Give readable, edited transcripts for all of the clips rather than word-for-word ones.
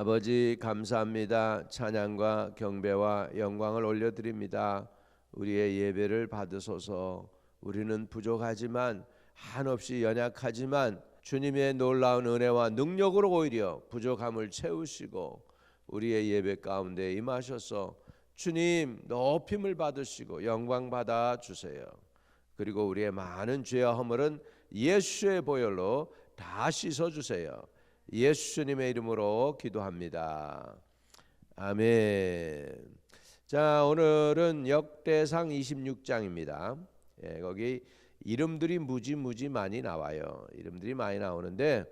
아버지 감사합니다. 찬양과 경배와 영광을 올려드립니다. 우리의 예배를 받으소서. 우리는 부족하지만 한없이 연약하지만 주님의 놀라운 은혜와 능력으로 오히려 부족함을 채우시고 우리의 예배 가운데 임하셔서 주님 높임을 받으시고 영광 받아 주세요. 그리고 우리의 많은 죄와 허물은 예수의 보혈로 다 씻어 주세요. 예수님의 이름으로 기도합니다. 아멘. 자, 오늘은 역대상 26장입니다. 거기 이름들이 무지 많이 나와요. 이름들이 많이 나오는데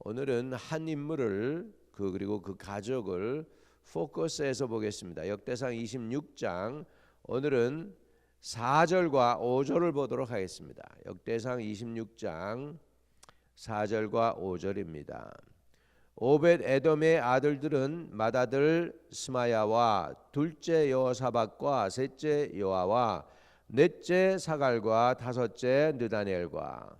오늘은 한 인물을 그리고 그 가족을 포커스해서 보겠습니다. 역대상 26장 오늘은 4절과 5절을 보도록 하겠습니다. 역대상 26장 4절과 5절입니다. 오벳 에돔의 아들들은 맏아들 스마야와 둘째 여호사밧과 셋째 요아와 넷째 사갈과 다섯째 느다넬과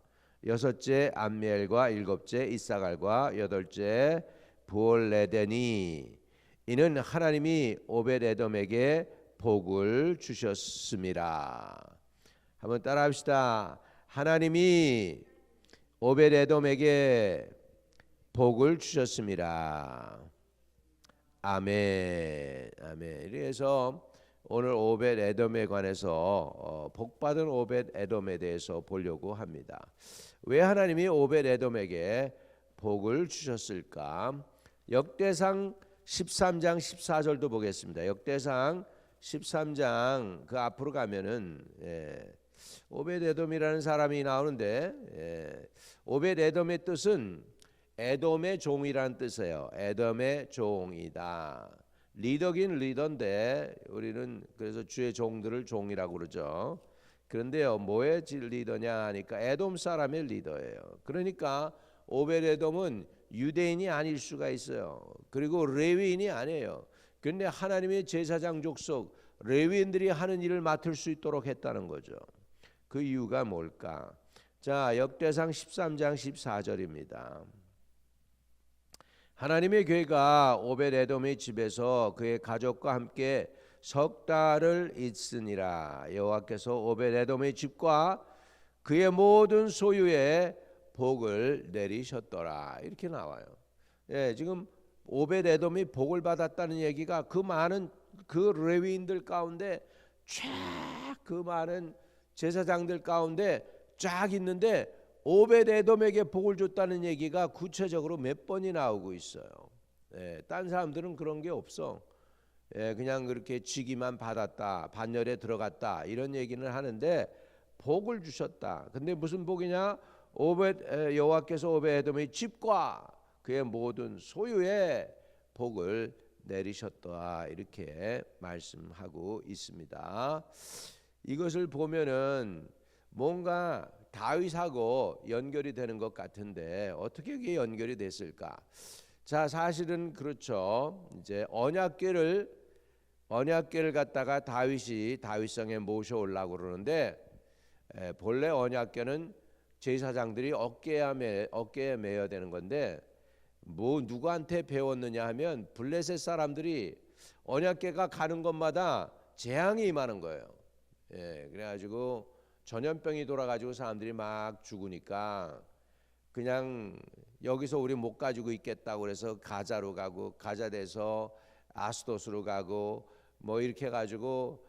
여섯째 암미엘과 일곱째 이사갈과 여덟째 부올레데니. 이는 하나님이 오벳 에돔에게 복을 주셨습니다. 한번 따라합시다. 하나님이 오벳 에돔에게 복을 주셨습니다. 아멘. 아멘. 그래서 오늘 오벳 에돔에 관해서 복받은 오벳 에돔에 대해서 보려고 합니다. 왜 하나님이 오벳 에돔에게 복을 주셨을까? 역대상 13장 14절도 보겠습니다. 역대상 13장 그 앞으로 가면은 오벳 에돔이라는 사람이 나오는데 오벳 에돔의 뜻은 에돔의 종이라는 뜻이에요. 에돔의 종이다. 리더긴 리더인데 우리는 그래서 주의 종들을 종이라고 그러죠. 그런데요, 뭐의 리더냐 하니까 에돔 사람의 리더예요. 그러니까 오벳 에돔은 유대인이 아닐 수가 있어요. 그리고 레위인이 아니에요. 그런데 하나님의 제사장 족속 레위인들이 하는 일을 맡을 수 있도록 했다는 거죠. 그 이유가 뭘까? 자, 역대상 13장 14절입니다. 하나님의 교회가 오벳 에돔의 집에서 그의 가족과 함께 석 달을 있으니라. 여호와께서 오벳 에돔의 집과 그의 모든 소유에 복을 내리셨더라. 이렇게 나와요. 지금 오벳 에돔이 복을 받았다는 얘기가 그 많은 그 레위인들 가운데 쫙 그 많은 제사장들 가운데 쫙 있는데 오벳 에돔에게 복을 줬다는 얘기가 구체적으로 몇 번이 나오고 있어요. 딴 사람들은 그런 게 없어. 그냥 그렇게 직위만 받았다, 반열에 들어갔다 이런 얘기는 하는데 복을 주셨다. 근데 무슨 복이냐? 여호와께서 오벳 에돔의 집과 그의 모든 소유에 복을 내리셨다 이렇게 말씀하고 있습니다. 이것을 보면은 뭔가 다윗하고 연결이 되는 것 같은데 어떻게 이게 연결이 됐을까? 자, 사실은 그렇죠. 이제 언약궤를 갖다가 다윗이 다윗성에 모셔오려고 그러는데 본래 언약궤는 제사장들이 어깨에 매야 되는 건데 뭐 누구한테 배웠느냐 하면 블레셋 사람들이 언약궤가 가는 곳마다 재앙이 임하는 거예요. 그래가지고 전염병이 돌아가지고 사람들이 막 죽으니까 그냥 여기서 우리 못 가지고 있겠다고 그래서 가자로 가고 가자 돼서 아스도스로 가고 뭐 이렇게 해가지고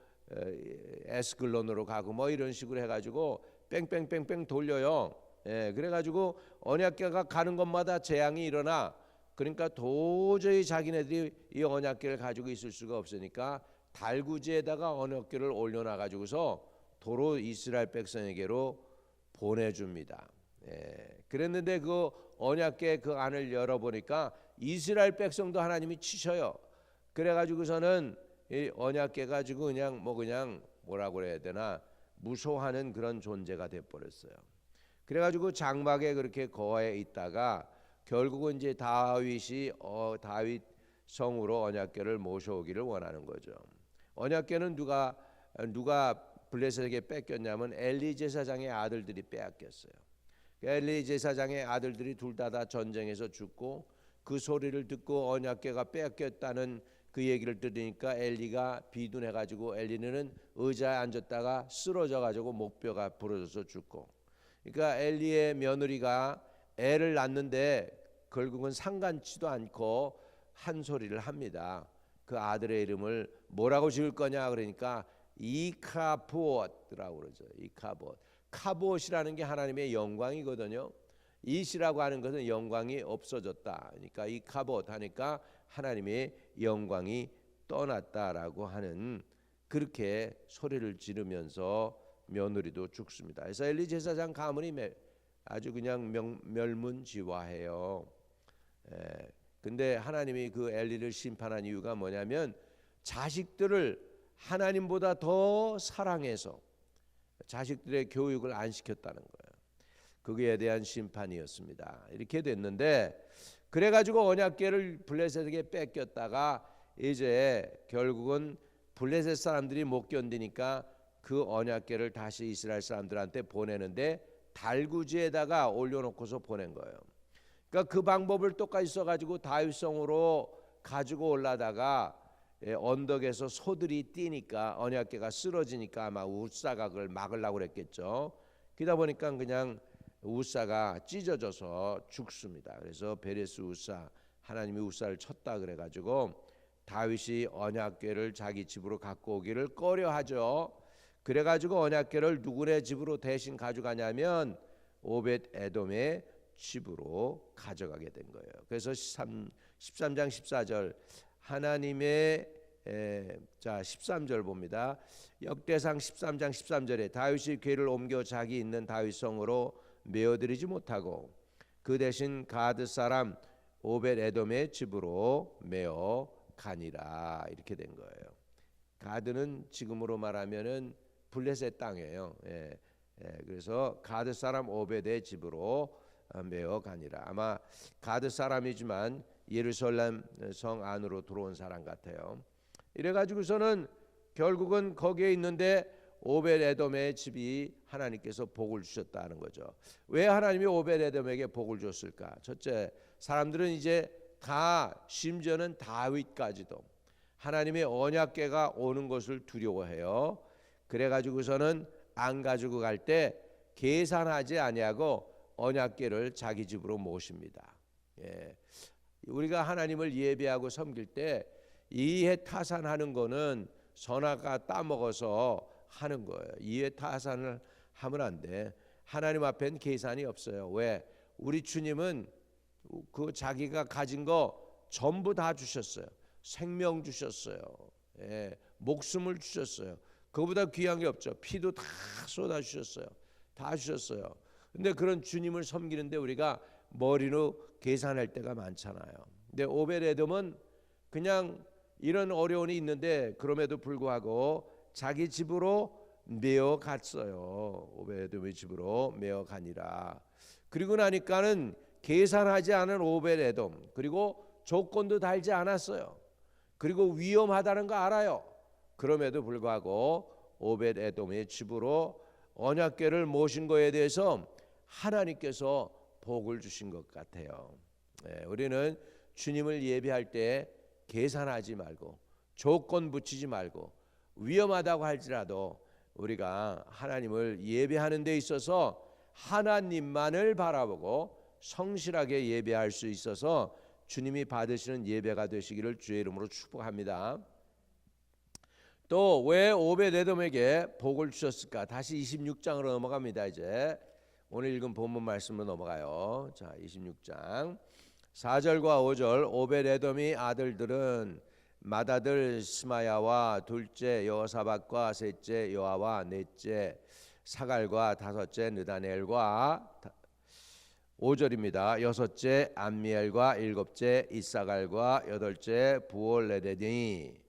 에스글론으로 가고 뭐 이런 식으로 해가지고 뺑뺑뺑뺑 돌려요. 그래가지고 언약궤가 가는 곳마다 재앙이 일어나. 그러니까 도저히 자기네들이 이 언약궤를 가지고 있을 수가 없으니까 달구지에다가 언약궤를 올려놔가지고서 도로 이스라엘 백성에게로 보내줍니다. 그랬는데 그 언약궤 그 안을 열어보니까 이스라엘 백성도 하나님이 치셔요. 그래가지고서는 이 언약궤 가지고 그냥 뭐라고 그래야 되나 무소하는 그런 존재가 돼버렸어요. 그래가지고 장막에 그렇게 거해 있다가 결국은 이제 다윗이 다윗 성으로 언약궤를 모셔오기를 원하는 거죠. 언약궤는 누가 블레셋에게 뺏겼냐면 엘리 제사장의 아들들이 빼앗겼어요. 엘리 제사장의 아들들이 둘 다 전쟁에서 죽고 그 소리를 듣고 언약궤가 뺏겼다는 그 얘기를 들으니까 엘리가 비둔해가지고 엘리는 의자에 앉았다가 쓰러져가지고 목뼈가 부러져서 죽고, 그러니까 엘리의 며느리가 애를 낳는데 결국은 상관치도 않고 한 소리를 합니다. 그 아들의 이름을 뭐라고 지을 거냐 그러니까 이카봇이라고 그러죠. 이카봇. 카봇이라는 게 하나님의 영광이거든요. 이시라고 하는 것은 영광이 없어졌다. 그러니까 이카봇 하니까 하나님의 영광이 떠났다라고 하는, 그렇게 소리를 지르면서 며느리도 죽습니다. 그래서 엘리 제사장 가문이 아주 그냥 멸문지화해요. 근데 하나님이 그 엘리를 심판한 이유가 뭐냐면 자식들을 하나님보다 더 사랑해서 자식들의 교육을 안 시켰다는 거예요. 그거에 대한 심판이었습니다. 이렇게 됐는데, 그래가지고 언약궤를 블레셋에게 뺏겼다가 이제 결국은 블레셋 사람들이 못 견디니까 그 언약궤를 다시 이스라엘 사람들한테 보내는데 달구지에다가 올려놓고서 보낸 거예요. 그러니까 그 방법을 똑같이 써가지고 다윗성으로 가지고 올라다가 언덕에서 소들이 뛰니까 언약궤가 쓰러지니까 아마 우사가 그걸 막으려고 그랬겠죠. 그러다 보니까 그냥 우사가 찢어져서 죽습니다. 그래서 베레스 우사, 하나님이 우사를 쳤다 그래가지고 다윗이 언약궤를 자기 집으로 갖고 오기를 꺼려하죠. 그래가지고 언약궤를 누구네 집으로 대신 가져가냐면 오벳 에돔의 집으로 가져가게 된 거예요. 그래서 13장 14절 하나님의 13절 봅니다. 역대상 13장 13절에 다윗이 궤를 옮겨 자기 있는 다윗성으로 메어드리지 못하고 그 대신 가드 사람 오벳 에돔의 집으로 메어 가니라, 이렇게 된 거예요. 가드는 지금으로 말하면은 블레셋 땅이에요. 그래서 가드 사람 오벳의 집으로 메어 가니라. 아마 가드 사람이지만 예루살렘 성 안으로 들어온 사람 같아요. 이래가지고서는 결국은 거기에 있는데 오벳 에돔의 집이 하나님께서 복을 주셨다는 거죠. 왜 하나님이 오벳 에돔에게 복을 줬을까? 첫째, 사람들은 이제 다, 심지어는 다윗까지도 하나님의 언약궤가 오는 것을 두려워해요. 그래가지고서는 안 가지고 갈 때 계산하지 아니하고 언약궤를 자기 집으로 모십니다. 우리가 하나님을 예배하고 섬길 때 이해타산하는 거는 선악가 따먹어서 하는 거예요. 이해타산을 하면 안 돼. 하나님 앞엔 계산이 없어요. 왜? 우리 주님은 그 자기가 가진 거 전부 다 주셨어요. 생명 주셨어요. 목숨을 주셨어요. 그보다 귀한 게 없죠. 피도 다 쏟아 주셨어요. 다 주셨어요. 근데 그런 주님을 섬기는데 우리가 머리로 계산할 때가 많잖아요. 근데 오벳 에돔은 그냥 이런 어려움이 있는데 그럼에도 불구하고 자기 집으로 메어 갔어요. 오벳 에돔의 집으로 메어 가니라. 그리고 나니까는 계산하지 않은 오벳 에돔, 그리고 조건도 달지 않았어요. 그리고 위험하다는 거 알아요. 그럼에도 불구하고 오벳 에돔의 집으로 언약궤를 모신 거에 대해서 하나님께서 복을 주신 것 같아요. 우리는 주님을 예배할 때 계산하지 말고 조건 붙이지 말고 위험하다고 할지라도 우리가 하나님을 예배하는 데 있어서 하나님만을 바라보고 성실하게 예배할 수 있어서 주님이 받으시는 예배가 되시기를 주의 이름으로 축복합니다. 또 왜 오벳 에돔에게 복을 주셨을까? 다시 26장으로 넘어갑니다. 이제 오늘 읽은 본문 말씀으로 넘어가요. 자, 26장 4절과 5절. 오벳 에돔의 아들들은 맏아들 스마야와 둘째 여호사밧과 셋째 요아와 넷째 사갈과 다섯째 느다넬과 5절입니다. 여섯째 암미엘과 일곱째 이사갈과 여덟째 부올레데니.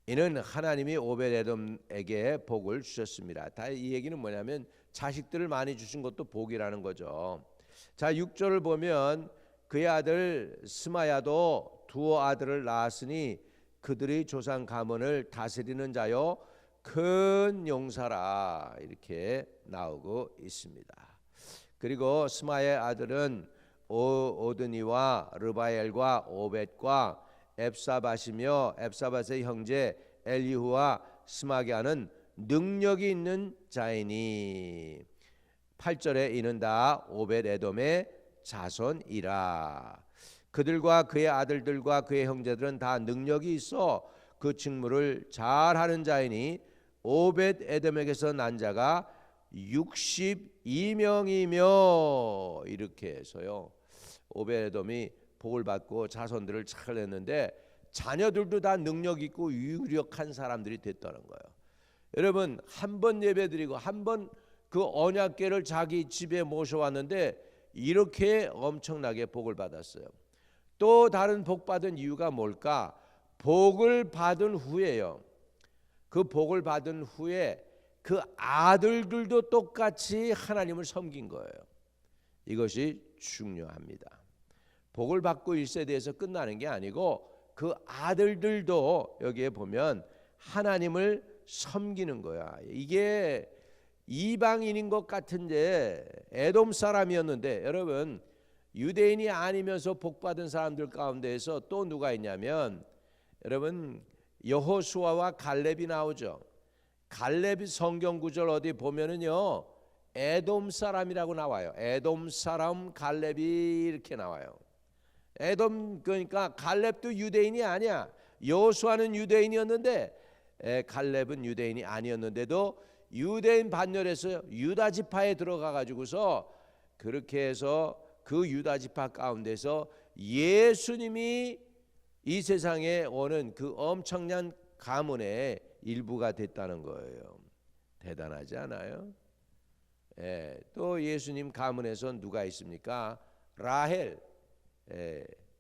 이는 하나님이 오벳 에돔에게 복을 주셨습니다. 다 이 얘기는 뭐냐면 자식들을 많이 주신 것도 복이라는 거죠. 자, 6절을 보면 그의 아들 스마야도 두 아들을 낳았으니 그들의 조상 가문을 다스리는 자요 큰 용사라, 이렇게 나오고 있습니다. 그리고 스마야의 아들은 오드니와 르바엘과 오벳과 앱사밧이며 앱사밧의 형제 엘리후와 스마기아는 능력이 있는 자이니 8절에 이는 다 오벳에돔의 자손이라. 그들과 그의 아들들과 그의 형제들은 다 능력이 있어 그 직무를 잘하는 자이니 오벳에돔에게서 난 자가 62명이며 이렇게 해서요. 오벳에돔이 복을 받고 자손들을 잘 냈는데 자녀들도 다 능력 있고 유력한 사람들이 됐다는 거예요. 여러분 한 번 예배드리고 한 번 그 언약궤를 자기 집에 모셔왔는데 이렇게 엄청나게 복을 받았어요. 또 다른 복 받은 이유가 뭘까? 복을 받은 후에요. 그 복을 받은 후에 그 아들들도 똑같이 하나님을 섬긴 거예요. 이것이 중요합니다. 복을 받고 1세대에서 끝나는 게 아니고 그 아들들도 여기에 보면 하나님을 섬기는 거야. 이게 이방인인 것 같은데 에돔 사람이었는데 여러분 유대인이 아니면서 복 받은 사람들 가운데에서 또 누가 있냐면 여러분 여호수아와 갈렙이 나오죠. 갈렙이 성경 구절 어디 보면은요 에돔 사람이라고 나와요. 에돔 사람 갈렙이 이렇게 나와요. 에돔 그러니까 갈렙도 유대인이 아니야. 여호수아는 유대인이었는데 갈렙은 유대인이 아니었는데도 유대인 반열에서 유다 지파에 들어가 가지고서 그렇게 해서 그 유다 지파 가운데서 예수님이 이 세상에 오는 그 엄청난 가문의 일부가 됐다는 거예요. 대단하지 않아요? 또 예수님 가문에서 누가 있습니까? 라헬.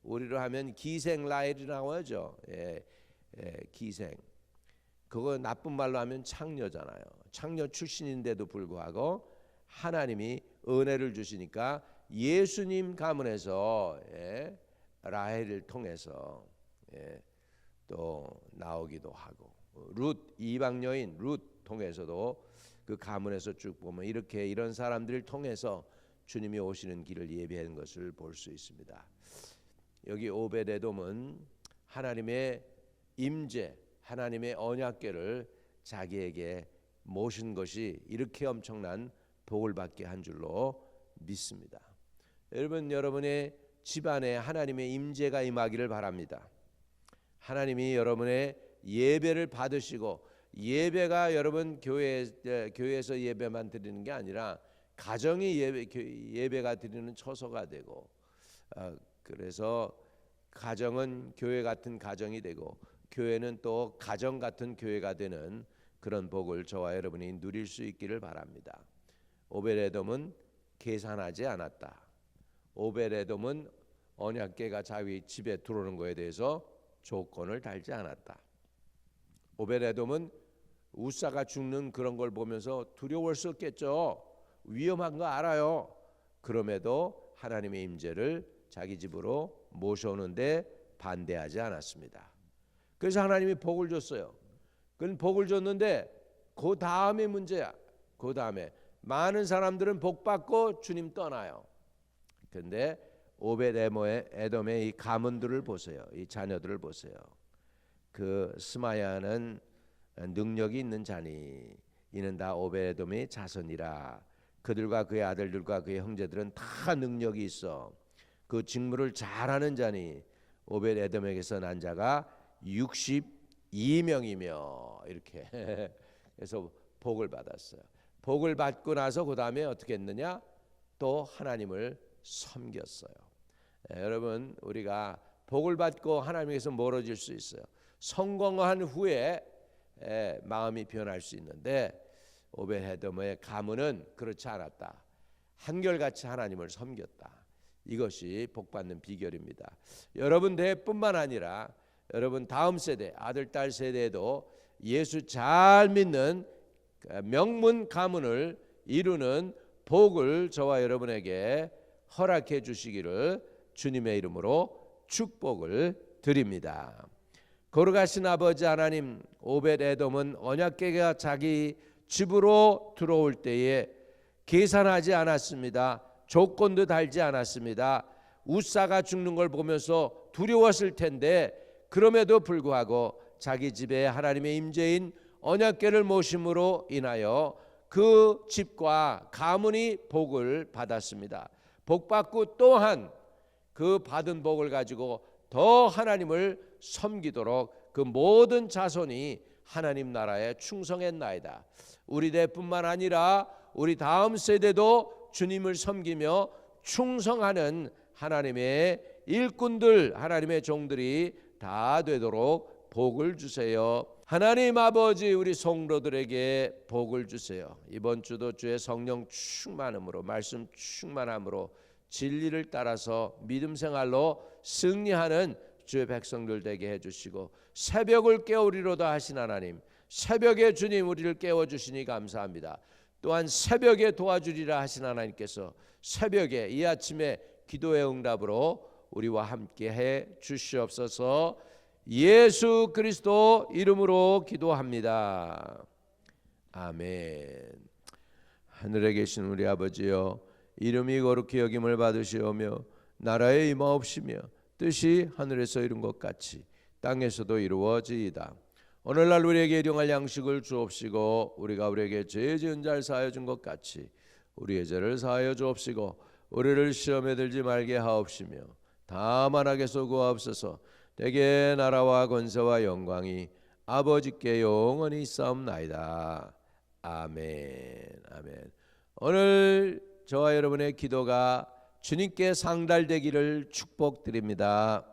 우리로 하면 기생 라헬이라고 하죠. 기생. 그거 나쁜 말로 하면 창녀잖아요. 창녀 출신인데도 불구하고 하나님이 은혜를 주시니까 예수님 가문에서 라헬을 통해서 또 나오기도 하고 룻 이방 여인 룻 통해서도 그 가문에서 쭉 보면 이렇게 이런 사람들을 통해서 주님이 오시는 길을 예비하는 것을 볼 수 있습니다. 여기 오벳에돔은 하나님의 임재 하나님의 언약궤를 자기에게 모신 것이 이렇게 엄청난 복을 받게 한 줄로 믿습니다. 여러분의 집안에 하나님의 임재가 임하기를 바랍니다. 하나님이 여러분의 예배를 받으시고 예배가 여러분 교회에서 예배만 드리는 게 아니라 가정이 예배가 드리는 처소가 되고 그래서 가정은 교회 같은 가정이 되고 교회는 또 가정 같은 교회가 되는 그런 복을 저와 여러분이 누릴 수 있기를 바랍니다. 오벳에돔은 계산하지 않았다. 오벳에돔은 언약궤가 자기 집에 들어오는 것에 대해서 조건을 달지 않았다. 오벳에돔은 우사가 죽는 그런 걸 보면서 두려웠었겠죠. 위험한 거 알아요. 그럼에도 하나님의 임재를 자기 집으로 모셔오는데 반대하지 않았습니다. 그래서 하나님이 복을 줬어요. 그건 복을 줬는데 그 다음에 문제야. 그 다음에 많은 사람들은 복 받고 주님 떠나요. 그런데 오벳에돔의 이 가문들을 보세요. 이 자녀들을 보세요. 그 스마야는 능력이 있는 자니 이는 다 오벳에돔의 자손이라. 그들과 그의 아들들과 그의 형제들은 다 능력이 있어 그 직무를 잘하는 자니 오벳에돔에게서 난 자가 62명이며 이렇게 해서 복을 받았어요. 복을 받고 나서 그 다음에 어떻게 했느냐? 또 하나님을 섬겼어요. 여러분 우리가 복을 받고 하나님에게서 멀어질 수 있어요. 성공한 후에 마음이 변할 수 있는데 오벳에돔의 가문은 그렇지 않았다. 한결같이 하나님을 섬겼다. 이것이 복받는 비결입니다. 여러분 대뿐만 아니라 여러분 다음 세대 아들 딸 세대에도 예수 잘 믿는 명문 가문을 이루는 복을 저와 여러분에게 허락해 주시기를 주님의 이름으로 축복을 드립니다. 거룩하신 아버지 하나님, 오벳에돔은 언약궤가 자기 집으로 들어올 때에 계산하지 않았습니다. 조건도 달지 않았습니다. 우사가 죽는 걸 보면서 두려웠을 텐데 그럼에도 불구하고 자기 집에 하나님의 임재인 언약궤를 모심으로 인하여 그 집과 가문이 복을 받았습니다. 복 받고 또한 그 받은 복을 가지고 더 하나님을 섬기도록 그 모든 자손이 하나님 나라에 충성했나이다. 우리 대뿐만 아니라 우리 다음 세대도 주님을 섬기며 충성하는 하나님의 일꾼들, 하나님의 종들이 다 되도록 복을 주세요. 하나님 아버지, 우리 성도들에게 복을 주세요. 이번 주도 주의 성령 충만함으로, 말씀 충만함으로 진리를 따라서 믿음 생활로 승리하는 주의 백성들 되게 해주시고, 새벽을 깨우리로다 하신 하나님, 새벽에 주님 우리를 깨워주시니 감사합니다. 또한 새벽에 도와주리라 하신 하나님께서 새벽에 이 아침에 기도의 응답으로 우리와 함께 해 주시옵소서. 예수 그리스도 이름으로 기도합니다. 아멘. 하늘에 계신 우리 아버지여, 이름이 거룩히 여김을 받으시오며 나라에 임하옵시며 뜻이 하늘에서 이룬 것 같이 땅에서도 이루어지이다. 오늘날 우리에게 일용할 양식을 주옵시고, 우리가 우리에게 죄 지은 자를 사하여 준 것 같이 우리의 죄를 사하여 주옵시고, 우리를 시험에 들지 말게 하옵시며 다만 악에서 구하옵소서. 대개 나라와 권세와 영광이 아버지께 영원히 있사옵나이다. 아멘. 아멘. 오늘 저와 여러분의 기도가 주님께 상달되기를 축복드립니다.